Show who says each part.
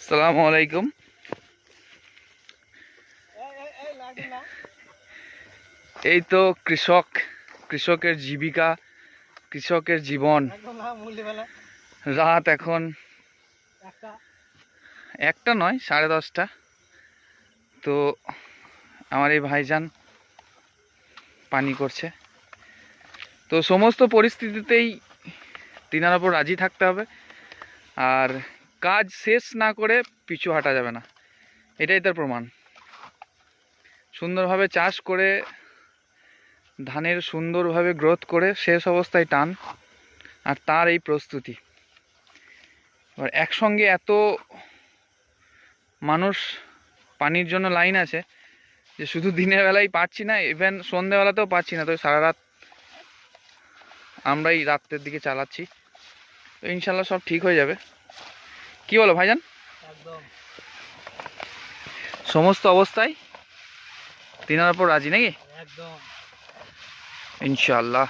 Speaker 1: আসসালামু আলাইকুম। এই তো কৃষকের জীবিকা, কৃষকের জীবন। রাত এখন একটা নয়, 10:30। তো আমার এই ভাইজান পানি করছে। তো সমস্ত পরিস্থিতিতেই তিনার ওপর রাজি থাকতে হবে, আর কাজ শেষ না করে পিছু হাঁটা যাবে না। এটাই তার প্রমাণ। সুন্দরভাবে চাষ করে ধানের সুন্দরভাবে গ্রোথ করে শেষ অবস্থায় টান, আর তার এই প্রস্তুতি। এবার একসঙ্গে এত মানুষ পানির জন্য লাইন আছে যে শুধু দিনের বেলায় পাচ্ছি না, ইভেন সন্ধ্যেবেলাতেও পাচ্ছি না। তো সারা রাত আমরাই রাত্রের দিকে চালাচ্ছি। তো ইনশাল্লাহ সব ঠিক হয়ে যাবে। কি বলো ভাইজান?
Speaker 2: একদম
Speaker 1: সমস্ত অবস্থায় তিনার ওপর রাজি নাকি?
Speaker 2: একদম
Speaker 1: ইনশাল্লাহ।